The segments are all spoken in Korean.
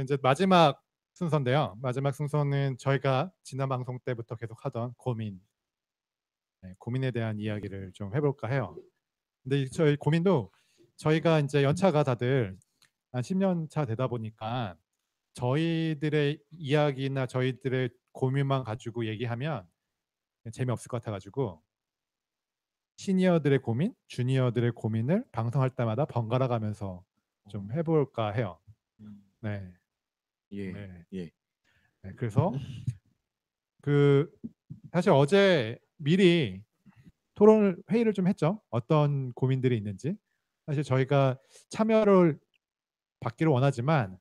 이제 마지막 순서인데요. 마지막 순서는 저희가 지난 방송 때부터 계속 하던 고민, 고민에 대한 이야기를 좀 해볼까 해요. 근데 저희 고민도 저희가 이제 연차가 다들 한 10년 차 되다 보니까 저희들의 이야기나 저희들의 고민만 가지고 얘기하면 재미없을 것 같아가지고 시니어들의 고민, 주니어들의 고민을 방송할 때마다 번갈아 가면서 좀 해볼까 해요. 네, 예, 네, 예. 네. 그래서 그 사실 어제 미리 토론 회의를 좀 했죠. 어떤 고민들이 있는지. 사실 저희가 참여를 받기를 원하지만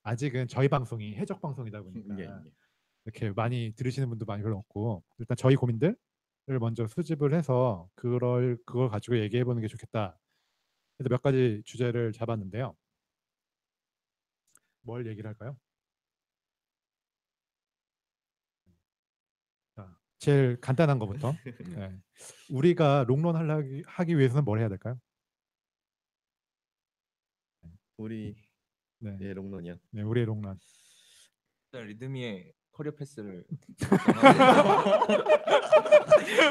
아직은 저희 방송이 해적 방송이다 보니까 예, 예. 이렇게 많이 들으시는 분도 많이 별로 없고 일단 저희 고민들을 먼저 수집을 해서 그걸 가지고 얘기해 보는 게 좋겠다. 그래서 몇 가지 주제를 잡았는데요. 뭘 얘기를 할까요? 자, 제일 간단한 것부터. 네. 우리가 롱런 하기 위해서는 뭘 해야 될까요? 우리 네, 예, 롱런이요. 네, 우리의 롱런. 일단 리드미의 커리어 패스를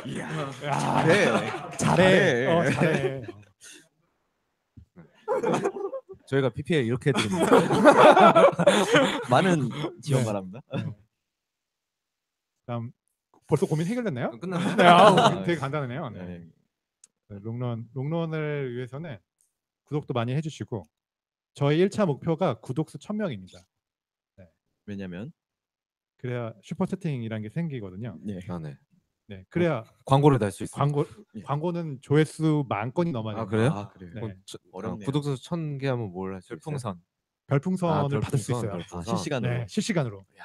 이야, 야, 잘해. 잘해. 잘해. 저희가 PPL 이렇게 해드립니다. 많은 지원 네. 바랍니다. 네. 다음 벌써 고민 해결됐나요? 끝났나요? 네, 아우, 되게 간단하네요. 네. 네. 네, 롱런을 위해서는 구독도 많이 해주시고 저희 1차 목표가 구독수 1000명입니다. 네. 왜냐면 그래야 슈퍼 채팅이라는 게 생기거든요. 예. 아, 네. 네, 그래야 광고를 달 수 있습니다. 광고는 조회수 10,000건이 넘어야 아, 됩니다. 그래요? 아, 그래요. 네. 어렵네요. 구독수 1000개 하면 뭘 할 수 있어요? 별풍선. 별풍선을 받을 수 있어요. 아, 실시간으로. 네, 실시간으로. 야,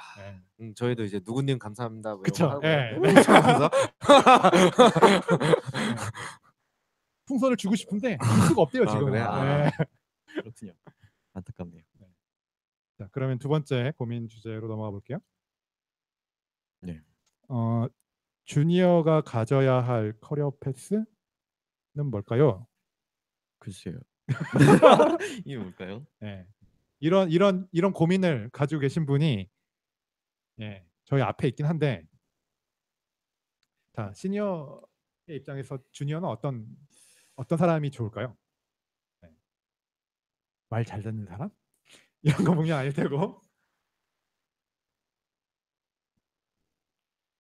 네. 저희도 이제 누구님 감사합니다. 뭐 이런 거 그쵸. 하고 네. 하면서 풍선을 주고 싶은데 줄 수가 없대요 아, 지금. 그래? 네. 그렇군요. 안타깝네요. 자, 그러면 두 번째 고민 주제로 넘어가 볼게요. 네. 주니어가 가져야 할 커리어 패스는 뭘까요? 글쎄요. 이게 뭘까요? 네. 이런 고민을 가지고 계신 분이 저희 앞에 있긴 한데, 자, 시니어의 입장에서 주니어는 어떤 사람이 좋을까요? 네. 말 잘 듣는 사람? 이런 거 분명 아닐 테고.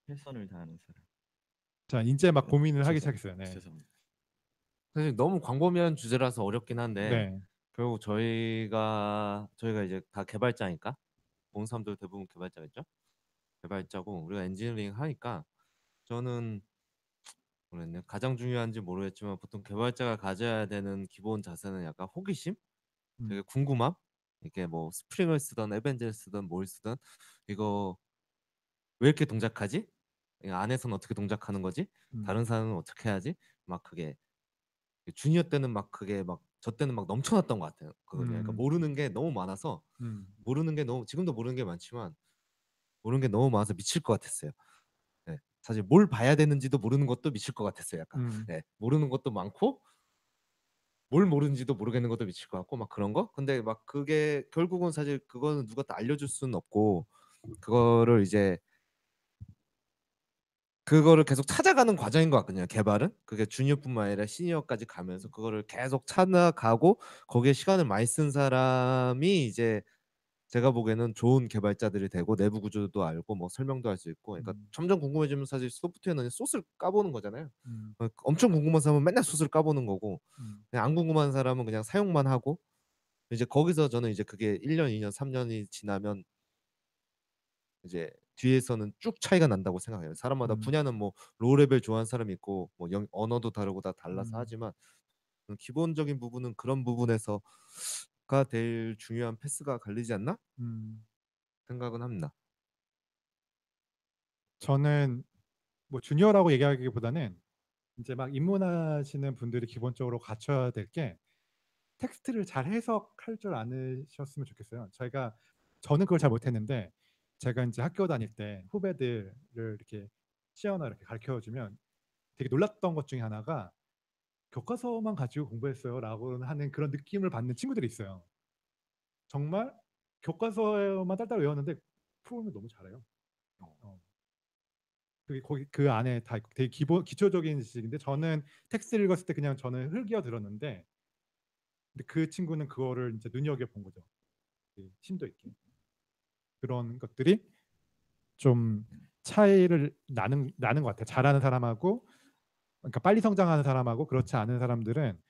최선을 다하는 사람. 자, 이제 막 고민을 하기 죄송- 시작했어요. 네. 죄송합니다. 사실 너무 광범위한 주제라서 어렵긴 한데 네. 결국 저희가 이제 다 개발자니까 본 사람들 대부분 개발자겠죠? 개발자고 우리가 엔지니어링 하니까 저는 모르겠네요. 가장 중요한지 모르겠지만 보통 개발자가 가져야 되는 기본 자세는 약간 호기심, 되게 궁금함. 이게 뭐 스프링을 쓰던 에벤젤 쓰던 뭘 쓰던 이거 왜 이렇게 동작하지? 이 안에서는 어떻게 동작하는 거지? 다른 사람은 어떻게 해야지? 막 그게 주니어 때는 막 그게 막 저 때는 막 넘쳐났던 것 같아요. 그거든요. 그러니까 모르는 게 너무 많아서 모르는 게 너무 지금도 모르는 게 많지만 모르는 게 너무 많아서 미칠 것 같았어요. 네. 사실 뭘 봐야 되는지도 모르는 것도 미칠 것 같았어요. 약간 네. 모르는 것도 많고 뭘 모르는지도 모르겠는 것도 미칠 것 같고 막 그런 거. 근데 막 그게 결국은 사실 그거는 누가 다 알려줄 수는 없고 그거를 이제 그거를 계속 찾아가는 과정인 것 같거든요. 개발은 그게 주니어뿐만 아니라 시니어까지 가면서 그거를 계속 찾아가고 거기에 시간을 많이 쓴 사람이 이제 제가 보기에는 좋은 개발자들이 되고 내부 구조도 알고 뭐 설명도 할 수 있고 그러니까 점점 궁금해지면 사실 소프트웨어는 소스를 까보는 거잖아요. 엄청 궁금한 사람은 맨날 소스를 까보는 거고 그냥 안 궁금한 사람은 그냥 사용만 하고 이제 거기서 저는 이제 그게 1년, 2년, 3년이 지나면 이제 뒤에서는 쭉 차이가 난다고 생각해요. 사람마다 분야는 뭐 로우 레벨 좋아하는 사람이 있고 뭐 언어도 다르고 다 달라서 하지만 기본적인 부분은 그런 부분에서가 제일 중요한 패스가 갈리지 않나 생각은 합니다. 저는 뭐 주니어라고 얘기하기보다는 이제 막 입문하시는 분들이 기본적으로 갖춰야 될 게 텍스트를 잘 해석할 줄 아셨으면 좋겠어요. 저는 그걸 잘 못했는데 제가 이제 학교 다닐 때 후배들을 이렇게 시어나 이렇게 가르쳐 주면 되게 놀랐던 것 중에 하나가 교과서만 가지고 공부했어요라고 하는 그런 느낌을 받는 친구들이 있어요. 정말 교과서만 딸딸 외웠는데 프로는 너무 잘해요. 거기 그 안에 다 있고 되게 기초적인 지식인데 저는 텍스트를 읽었을 때 그냥 저는 흙이어 들었는데 근데 그 친구는 그거를 이제 눈여겨 본 거죠. 심도 있게. 그런 것들이 좀 차이를 나는 것 같아요. 잘하는 사람하고 그러니까 빨리 성장하는 사람하고 그렇지 않은 사람들은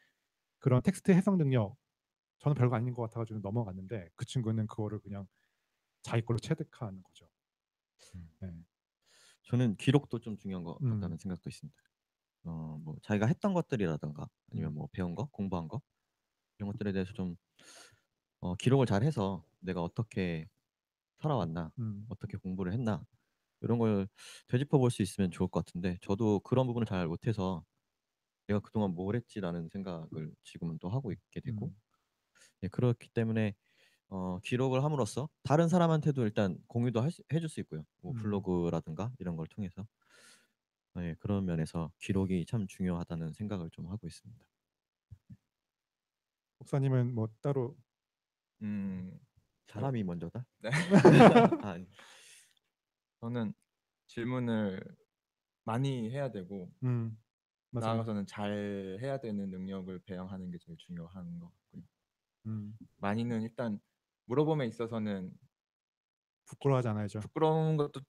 그런 텍스트 해석 능력 저는 별거 아닌 것 같아가지고 넘어갔는데 그 친구는 그거를 그냥 자기 걸로 체득하는 거죠. 네. 저는 기록도 좀 중요한 것 음. 같다는 생각도 있습니다. 뭐 자기가 했던 것들이라든가 아니면 뭐 배운 거, 공부한 거 이런 것들에 대해서 좀 기록을 잘 해서 내가 어떻게 살아왔나, 어떻게 공부를 했나 이런 걸 되짚어 볼 수 있으면 좋을 것 같은데 저도 그런 부분을 잘 못해서 내가 그동안 뭘 했지라는 생각을 지금은 또 하고 있게 되고 예, 그렇기 때문에 기록을 함으로써 다른 사람한테도 일단 공유도 해줄 수 있고요. 뭐 블로그라든가 이런 걸 통해서 예, 그런 면에서 기록이 참 중요하다는 생각을 좀 하고 있습니다. 목사님은 뭐 따로 사람이 먼저다? 네. 아, 아니. 저는 질문을 많이 해야 되고 맞아요. 나아가서는 잘 해야 되는 능력을 배양하는 게 제일 중요한 것 같고요. 많이는 일단 물어봄에 있어서는 부끄러워하지 않아야죠. 부끄러운 것도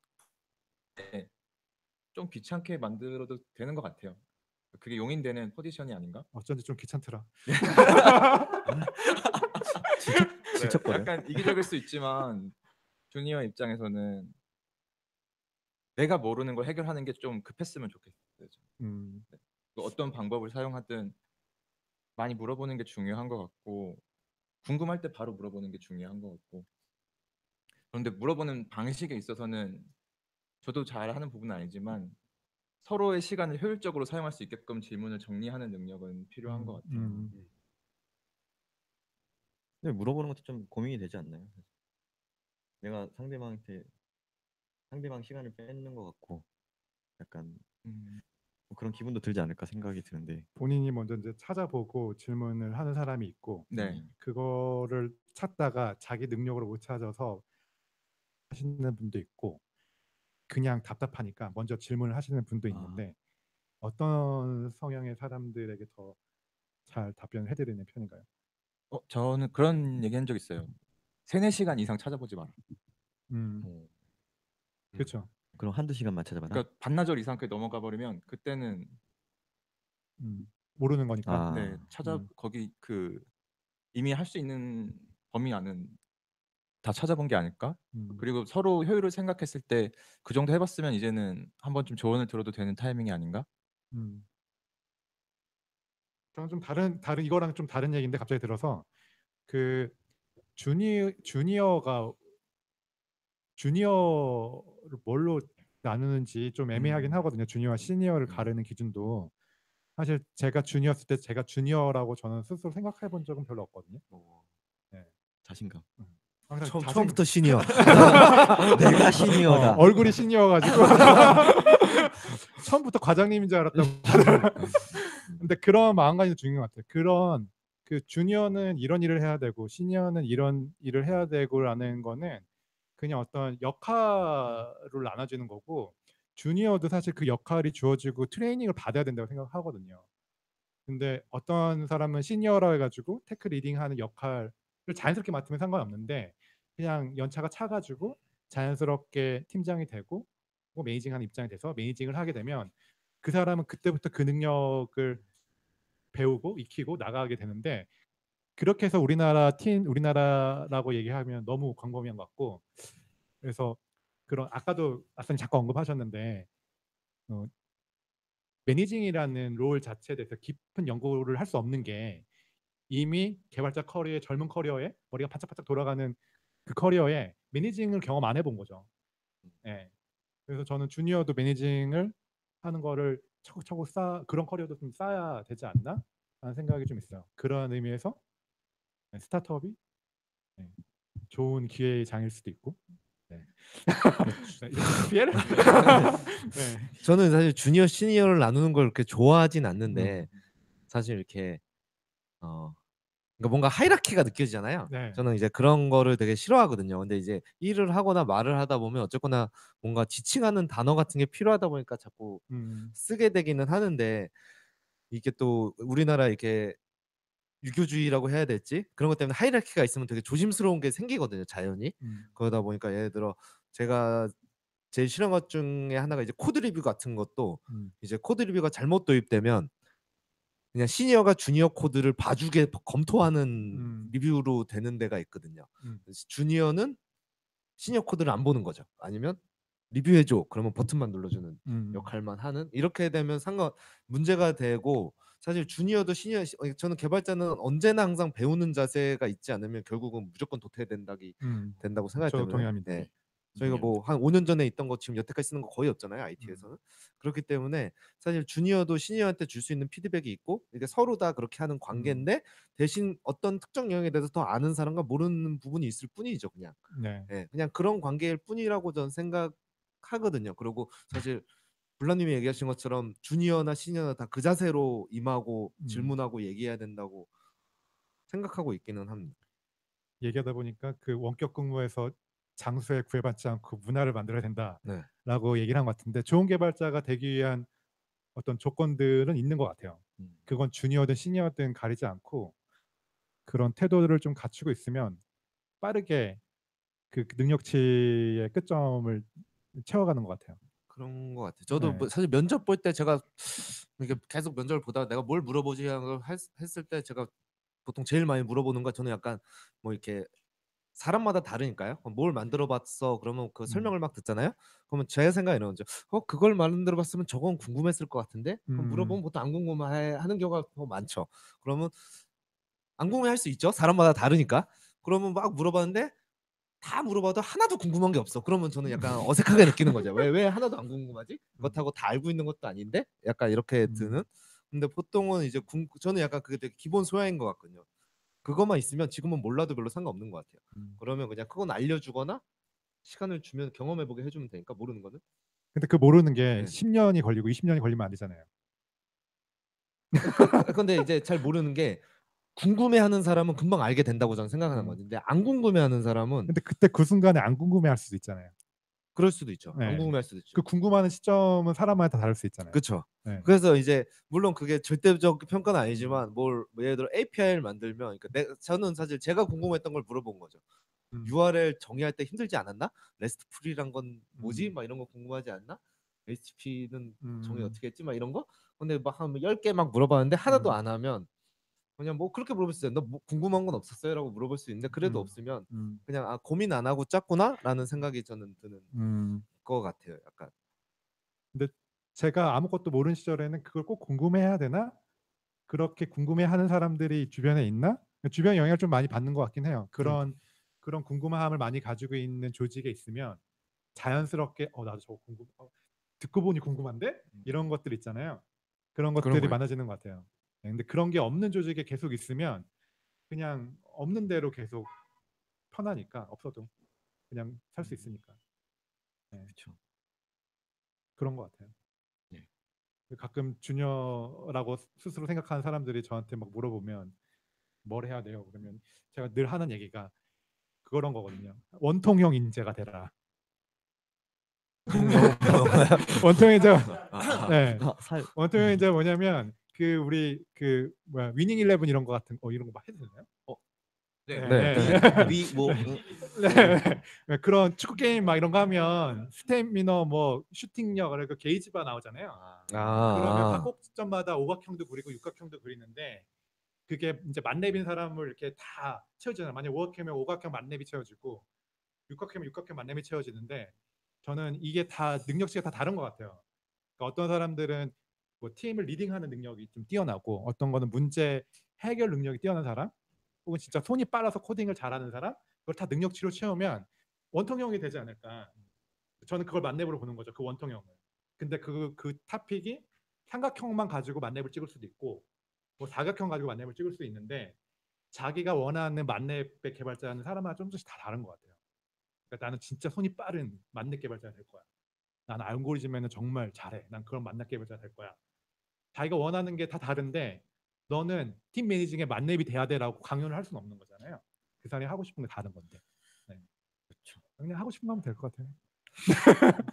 좀 귀찮게 만들어도 되는 것 같아요. 그게 용인되는 포지션이 아닌가? 어쩐지 좀 귀찮더라. 질척거려. 약간 이기적일 수 있지만 주니어 입장에서는 내가 모르는 걸 해결하는 게 좀 급했으면 좋겠어요. 네. 어떤 방법을 사용하든 많이 물어보는 게 중요한 것 같고 궁금할 때 바로 물어보는 게 중요한 것 같고 그런데 물어보는 방식에 있어서는 저도 잘하는 부분은 아니지만 서로의 시간을 효율적으로 사용할 수 있게끔 질문을 정리하는 능력은 필요한 것 같아요. 근데 물어보는 것도 좀 고민이 되지 않나요? 내가 상대방 시간을 뺏는 것 같고 약간 뭐 그런 기분도 들지 않을까 생각이 드는데 본인이 먼저 이제 찾아보고 질문을 하는 사람이 있고 네. 그거를 찾다가 자기 능력으로 못 찾아서 하시는 분도 있고 그냥 답답하니까 먼저 질문을 하시는 분도 있는데 어떤 성향의 사람들에게 더 잘 답변을 해드리는 편인가요? 저는 그런 얘기 한 적 있어요. 3-4시간 이상 찾아보지 마라. 그렇죠. 그럼 한두 시간만 찾아봐라. 그러니까 반나절 이상 그게 넘어가 버리면 그때는 모르는 거니까. 네, 거기 그 이미 할 수 있는 범위 안은 다 찾아본 게 아닐까? 그리고 서로 효율을 생각했을 때 그 정도 해봤으면 이제는 한번 좀 조언을 들어도 되는 타이밍이 아닌가? 저는 좀 다른 이거랑 좀 다른 얘기인데 갑자기 들어서 그 주니어를 뭘로 나누는지 좀 애매하긴 하거든요. 주니어와 시니어를 가르는 기준도 사실 제가 주니어였을 때 제가 주니어라고 저는 스스로 생각해 본 적은 별로 없거든요. 네. 자신감. 항상 처음부터 시니어. 내가 시니어다. 얼굴이 시니어가지고 처음부터 과장님인 줄 알았다고. 근데 그런 마음가짐이 중요한 것 같아요. 그런 그 주니어는 이런 일을 해야 되고 시니어는 이런 일을 해야 되고라는 거는 그냥 어떤 역할을 나눠주는 거고 주니어도 사실 그 역할이 주어지고 트레이닝을 받아야 된다고 생각하거든요. 근데 어떤 사람은 시니어라 해가지고 테크 리딩하는 역할을 자연스럽게 맡으면 상관없는데 그냥 연차가 차가지고 자연스럽게 팀장이 되고 뭐 매니징하는 입장이 돼서 매니징을 하게 되면 그 사람은 그때부터 그 능력을 배우고 익히고 나가게 되는데 그렇게 해서 우리나라라고 얘기하면 너무 광범위한 것 같고 그래서 그런 아까도 아싸님 잠깐 언급하셨는데 매니징이라는 롤 자체에 대해서 깊은 연구를 할 수 없는 게 이미 개발자 커리어의 젊은 커리어에 머리가 바짝바짝 돌아가는 그 커리어에 매니징을 경험 안 해본 거죠. 네. 그래서 저는 주니어도 매니징을 하는 거를 차곡차곡 그런 커리어도 좀 쌓아야 되지 않나 하는 생각이 좀 있어요. 그런 의미에서 스타트업이 좋은 기회의 장일 수도 있고. 네. 피해를? 네. 저는 사실 주니어 시니어를 나누는 걸 그렇게 좋아하진 않는데 사실 이렇게 그러니까 뭔가 하이라키가 느껴지잖아요. 네. 저는 이제 그런 거를 되게 싫어하거든요. 근데 이제 일을 하거나 말을 하다 보면 어쨌거나 뭔가 지칭하는 단어 같은 게 필요하다 보니까 자꾸 쓰게 되기는 하는데 이게 또 우리나라 이렇게 유교주의라고 해야 될지 그런 것 때문에 하이라키가 있으면 되게 조심스러운 게 생기거든요, 자연히. 그러다 보니까 예를 들어 제가 제일 싫어하는 것 중에 하나가 이제 코드 리뷰 같은 것도 이제 코드 리뷰가 잘못 도입되면 그냥 시니어가 주니어 코드를 봐주게 검토하는 리뷰로 되는 데가 있거든요. 그래서 주니어는 시니어 코드를 안 보는 거죠. 아니면 리뷰해줘. 그러면 버튼만 눌러주는 역할만 하는 이렇게 되면 문제가 되고 사실 주니어도 시니어 저는 개발자는 언제나 항상 배우는 자세가 있지 않으면 결국은 무조건 된다고 생각하기 저도 때문에 동의합니다. 네. 저희가 뭐 한 5년 전에 있던 거 지금 여태까지 쓰는 거 거의 없잖아요, IT에서는. 그렇기 때문에 사실 주니어도 시니어한테 줄 수 있는 피드백이 있고 이게 서로 다 그렇게 하는 관계인데 대신 어떤 특정 영역에 대해서 더 아는 사람과 모르는 부분이 있을 뿐이죠, 그냥. 네. 네, 그냥 그런 관계일 뿐이라고 저는 생각하거든요. 그리고 사실 블라님이 얘기하신 것처럼 주니어나 시니어나 다 그 자세로 임하고 질문하고 얘기해야 된다고 생각하고 있기는 합니다. 얘기하다 보니까 그 원격 근무에서 장소에 구애받지 않고 문화를 만들어야 된다라고 네. 얘기를 한 것 같은데 좋은 개발자가 되기 위한 어떤 조건들은 있는 것 같아요. 그건 주니어든 시니어든 가리지 않고 그런 태도를 좀 갖추고 있으면 빠르게 그 능력치의 끝점을 채워가는 것 같아요. 그런 것 같아요. 저도 네. 뭐 사실 면접 볼 때 제가 이렇게 계속 면접을 보다가 내가 뭘 물어보지 하고 했을 때 제가 보통 제일 많이 물어보는 거 저는 약간 뭐 이렇게 사람마다 다르니까요. 뭘 만들어 봤어? 그러면 그 설명을 막 듣잖아요. 그러면 제 생각에 이런 거죠. 그걸 만들어 봤으면 저건 궁금했을 것 같은데? 그럼 물어보면 보통 안 궁금해 하는 경우가 더 많죠. 그러면 안 궁금해할 수 있죠. 사람마다 다르니까. 그러면 막 물어봤는데 다 물어봐도 하나도 궁금한 게 없어. 그러면 저는 약간 어색하게 느끼는 거죠. 왜 하나도 안 궁금하지? 그렇다고 다 알고 있는 것도 아닌데? 약간 이렇게 드는. 근데 보통은 이제 저는 약간 그게 되게 기본 소양인 것 같거든요. 그것만 있으면 지금은 몰라도 별로 상관없는 것 같아요. 그러면 그냥 그건 알려주거나 시간을 주면 경험해보게 해주면 되니까 모르는 거는. 근데 그 모르는 게 네. 10년이 걸리고 20년이 걸리면 안 되잖아요. 근데 이제 잘 모르는 게 궁금해하는 사람은 금방 알게 된다고 저는 생각하는 건데 안 궁금해하는 사람은 근데 그때 그 순간에 안 궁금해할 수도 있잖아요. 그럴 수도 있죠. 네. 안 궁금해할 수도 있죠. 그 궁금하는 시점은 사람마다 다를 수 있잖아요. 그렇죠. 네. 그래서 이제 물론 그게 절대적 평가는 아니지만 뭐 예를 들어 API를 만들면 그러니까 저는 사실 제가 궁금했던 걸 물어본 거죠. URL 정의할 때 힘들지 않았나? REST 풀이란 건 뭐지? 막 이런 거 궁금하지 않나? HTTP는 정의 어떻게 했지? 막 이런 거. 근데 막 한 10개 막 물어봤는데 하나도 안 하면 그냥 뭐 그렇게 물어볼 수 있어요. 너 뭐 궁금한 건 없었어요? 라고 물어볼 수 있는데 그래도 없으면 그냥 아 고민 안 하고 짰구나? 라는 생각이 저는 드는 것 같아요. 약간. 근데 제가 아무것도 모르는 시절에는 그걸 꼭 궁금해해야 되나? 그렇게 궁금해하는 사람들이 주변에 있나? 주변 영향을 좀 많이 받는 것 같긴 해요. 그런 궁금함을 많이 가지고 있는 조직에 있으면 자연스럽게 나도 저거 듣고 보니 궁금한데? 이런 것들 있잖아요. 그런 것들이 거예요. 많아지는 것 같아요. 네, 근데 그런 게 없는 조직에 계속 있으면 그냥 없는 대로 계속 편하니까 없어도 그냥 살 수 있으니까. 네, 그렇죠. 그런 것 같아요. 네. 가끔 주니어라고 스스로 생각하는 사람들이 저한테 막 물어보면 뭘 해야 돼요? 그러면 제가 늘 하는 얘기가 그런 거거든요. 원통형 인재가 되라. 원통형 인재. 네. 원통형 인재 뭐냐면 그 우리 그 뭐야 위닝 11 이런 거 같은 이런 거 막 해도 되나요? 네. 그런 축구 게임 막 이런 거 하면 스태미너 뭐 슈팅력 그러니까 게이지바 나오잖아요. 그러면 각 꼭지점마다 오각형도 그리고 육각형도 그리는데 그게 이제 만렙인 사람을 이렇게 다 채워주잖아요. 만약 오각형이면 오각형 만렙이 채워지고 육각형이면 육각형 만렙이 채워지는데 저는 이게 다 능력치가 다 다른 것 같아요. 그러니까 어떤 사람들은 뭐 팀을 리딩하는 능력이 좀 뛰어나고 어떤 거는 문제 해결 능력이 뛰어난 사람 혹은 진짜 손이 빨라서 코딩을 잘하는 사람 그걸 다 능력치로 채우면 원통형이 되지 않을까. 저는 그걸 만렙으로 보는 거죠. 그 원통형을. 근데 그 탑픽이 삼각형만 가지고 만렙을 찍을 수도 있고 뭐 사각형 가지고 만렙을 찍을 수도 있는데 자기가 원하는 만렙의 개발자는 사람마다 조금씩 다 다른 것 같아요. 그러니까 나는 진짜 손이 빠른 만렙 개발자가 될 거야. 나는 알고리즘에는 정말 잘해. 난 그런 만렙 개발자가 될 거야. 자기가 원하는 게 다 다른데 너는 팀 매니징에 만렙이 돼야 돼라고 강요를 할 수는 없는 거잖아요. 그 사람이 하고 싶은 게 다른 건데. 네. 그렇죠. 그냥 하고 싶은 거 하면 될 것 같아요.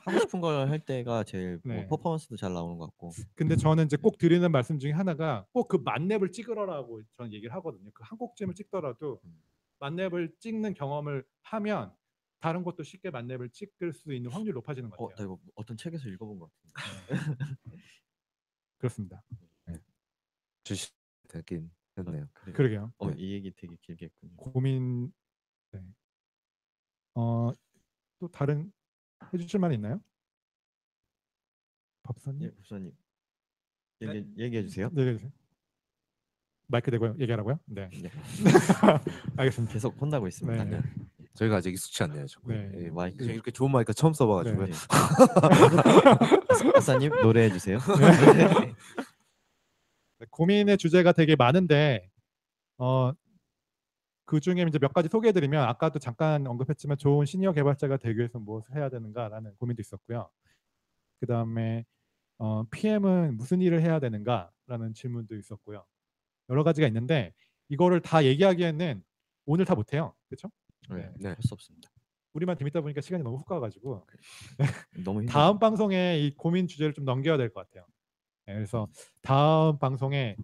하고 싶은 걸 할 때가 제일 뭐 네. 퍼포먼스도 잘 나오는 것 같고. 근데 저는 이제 꼭 드리는 말씀 중에 하나가 꼭 그 만렙을 찍으라고 저는 얘기를 하거든요. 그 한 곡쯤을 찍더라도 만렙을 찍는 경험을 하면 다른 것도 쉽게 만렙을 찍을 수 있는 확률이 높아지는 것 나 같아요. 이거 어떤 책에서 읽어본 것 같은데. 그렇습니다. 주시 되긴 했네요. 그러게요. 네. 이 얘기 되게 길게 했군요. 고민. 네. 또 다른 해주실 말 있나요? 법사님? 예, 법사님 얘기해 주세요. 네, 얘기해 주세요. 마이크 대고 얘기하라고요? 네. 네. 알겠습니다. 계속 혼나고 있습니다. 네. 저희가 아직 익숙치 않네요. 네. 예, 마이크 이렇게 좋은 마이크 처음 써봐가지고. 네. 박사님 노래해 주세요. 네, 고민의 주제가 되게 많은데 그 중에 이제 몇 가지 소개해드리면 아까도 잠깐 언급했지만 좋은 시니어 개발자가 되기 위해서 무엇을 해야 되는가라는 고민도 있었고요. 그 다음에 PM은 무슨 일을 해야 되는가라는 질문도 있었고요. 여러 가지가 있는데 이거를 다 얘기하기에는 오늘 다 못해요. 그렇죠? 네, 네. 할 수 없습니다. 우리만 재밌다 보니까 시간이 너무 훅 가가지고 너무 힘들어요. 다음 방송에 이 고민 주제를 좀 넘겨야 될 것 같아요. 네, 그래서 다음 방송에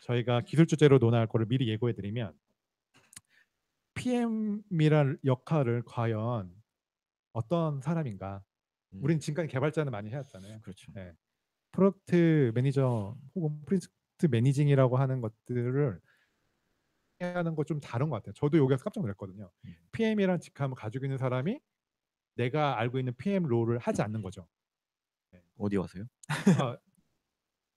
저희가 기술 주제로 논할 거를 미리 예고해드리면 PM이란 역할을 과연 어떤 사람인가? 우린 지금까지 개발자는 많이 해왔잖아요. 그렇죠. 네. 프로덕트 매니저 혹은 프로젝트 매니징이라고 하는 것들을 해야 하는 거 좀 다른 것 같아요. 저도 여기서 깜짝 놀랐거든요. PM이란 직함을 가지고 있는 사람이 내가 알고 있는 PM 롤을 하지 않는 거죠. 어디 와서요?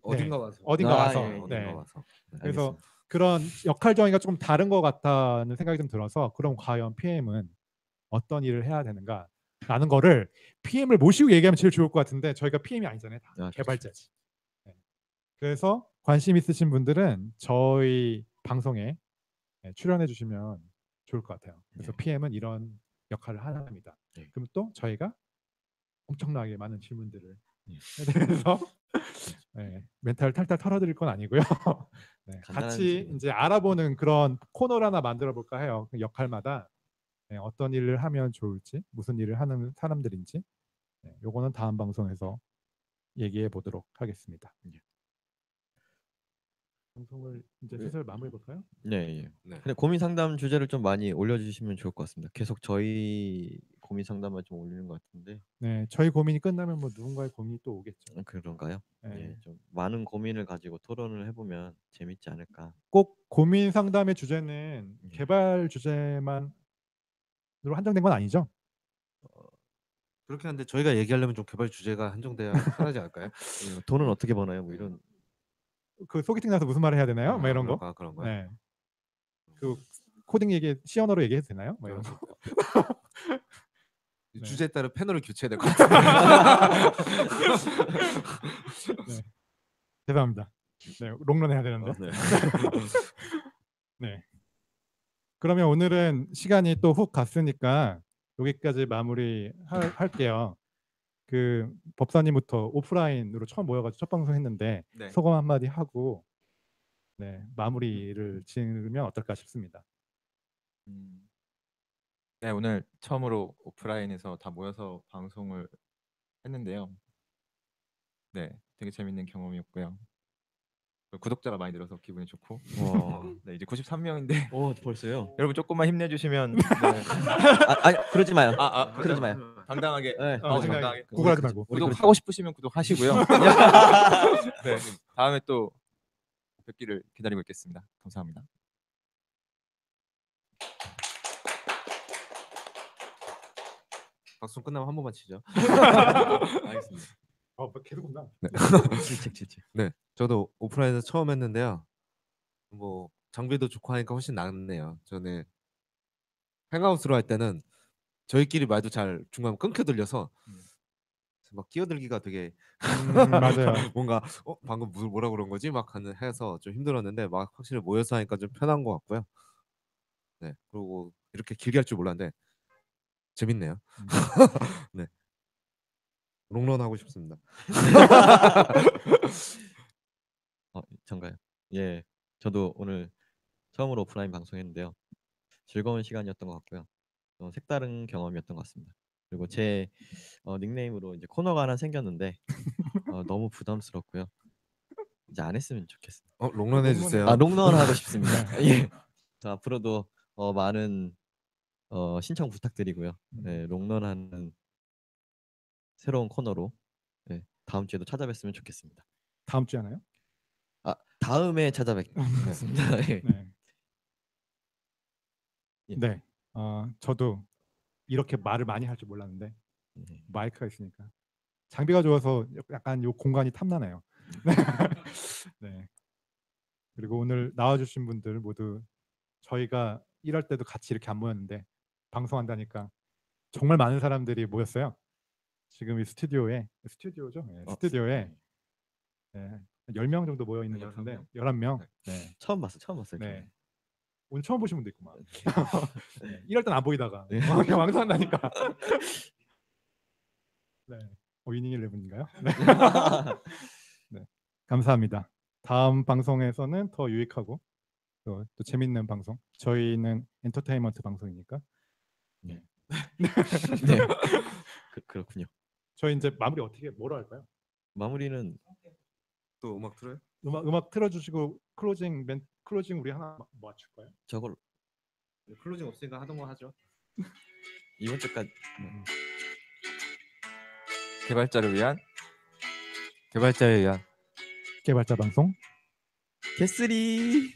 어딘가 와서. 어딘가 와서. 예, 어딘가 네. 와서. 네. 그래서 알겠습니다. 그런 역할 정의가 조금 다른 것 같다는 생각이 좀 들어서 그럼 과연 PM은 어떤 일을 해야 되는가? 라는 거를 PM을 모시고 얘기하면 제일 좋을 것 같은데 저희가 PM이 아니잖아요. 다 그렇죠. 개발자지. 네. 그래서 관심 있으신 분들은 저희 방송에 출연해 주시면 좋을 것 같아요. 그래서 네. PM은 이런 역할을 하는 겁니다. 네. 그럼 또 저희가 엄청나게 많은 질문들을 네. 해드려서 멘탈 탈탈 털어드릴 건 아니고요. 네, 간단한 같이 질문. 이제 알아보는 그런 코너를 하나 만들어 볼까 해요. 그 역할마다 어떤 일을 하면 좋을지, 무슨 일을 하는 사람들인지, 요거는 다음 방송에서 얘기해 보도록 하겠습니다. 방송을 이제 슬슬 마무리해 볼까요? 네, 예. 네. 근데 고민 상담 주제를 좀 많이 올려주시면 좋을 것 같습니다. 계속 저희 고민 상담만 좀 올리는 것 같은데. 네, 저희 고민이 끝나면 뭐 누군가의 고민이 또 오겠죠. 그런가요? 네. 예, 좀 많은 고민을 가지고 토론을 해보면 재밌지 않을까. 꼭 고민 상담의 주제는 네. 개발 주제만으로 한정된 건 아니죠? 그렇게 하는데 저희가 얘기하려면 좀 개발 주제가 한정돼야 편하지 않을까요? 돈은 어떻게 버나요? 뭐 이런. 그 소개팅 나서 무슨 말을 해야 되나요? 뭐 이런 거. 그런 거. 네. 그 코딩 얘기 시언어로 얘기해도 되나요? 뭐 이런 거. 네. 주제에 따라 패널을 교체해야 될 것 같아요. 네. 죄송합니다. 네, 롱런 해야 되는데. 네. 네. 그러면 오늘은 시간이 또 훅 갔으니까 여기까지 마무리 할게요. 그 법사님부터 오프라인으로 처음 모여가지고 첫 방송 했는데 네. 소감 한마디 하고 마무리를 지으면 어떨까 싶습니다. 네, 오늘 처음으로 오프라인에서 다 모여서 방송을 했는데요. 네, 되게 재밌는 경험이었고요. 구독자가 많이 늘어서 기분이 좋고. 네, 이제 93명인데 벌써요? 여러분 조금만 힘내주시면. 네. 아니 그러지 마요. 그러지 마요. 당당하게. 네. 당당하게. 구걸하지 말고. 구독하고 싶으시면 구독하시고요. 네, 다음에 또 뵙기를 기다리고 있겠습니다. 감사합니다. 방송 끝나면 한 번만 치죠. 알겠습니다. 계속 온다. 질책. 네, 저도 오프라인에서 처음 했는데요. 뭐 장비도 좋고 하니까 훨씬 낫네요. 저는 행아웃으로 할 때는 저희끼리 말도 잘 중간 끊겨 들려서 막 끼어들기가 되게 맞아요. 뭔가 방금 뭐라 그런 거지 막 해서 좀 힘들었는데 막 확실히 모여서 하니까 좀 편한 것 같고요. 네, 그리고 이렇게 길게 할 줄 몰랐는데 재밌네요. 네, 롱런 하고 싶습니다. 전가요? 예. 저도 오늘 처음으로 오프라인 방송했는데요. 즐거운 시간이었던 것 같고요. 색다른 경험이었던 것 같습니다. 그리고 제 닉네임으로 이제 코너가 하나 생겼는데 너무 부담스럽고요. 이제 안 했으면 좋겠습니다. 롱런 해주세요. 아 롱런 하고 싶습니다. 예. 자, 앞으로도 많은 신청 부탁드리고요. 네, 롱런하는 새로운 코너로 다음 주에도 찾아뵀으면 좋겠습니다. 다음 주에 하나요? 아 다음에 찾아뵙겠습니다. 예. 네. 예. 네. 저도 이렇게 말을 많이 할 줄 몰랐는데 네. 마이크가 있으니까 장비가 좋아서 약간 요 공간이 탐나네요. 네. 그리고 오늘 나와주신 분들 모두 저희가 일할 때도 같이 이렇게 안 모였는데 방송한다니까 정말 많은 사람들이 모였어요. 지금 이 스튜디오죠? 네, 스튜디오에 10명 정도 모여 있는 것 같은데 11명. 네. 처음 봤어요. 네. 오늘 처음 보신 분도 있구만. 네. 일할 땐 안 보이다가 네. 그냥 방송한다니까. 네. 위닝 11인가요? 네. 네. 감사합니다. 다음 방송에서는 더 유익하고 또 재밌는 방송. 저희는 엔터테인먼트 방송이니까. 네. 네. 그렇군요. 저희 이제 마무리 뭐로 할까요? 마무리는 또 음악 틀어요? 음악 틀어주시고 클로징 우리 하나 맞출까요? 저걸 클로징 없으니까 하던 거 하죠. 이번 주까지 개발자를 위한 개발자 방송. 개쓰리.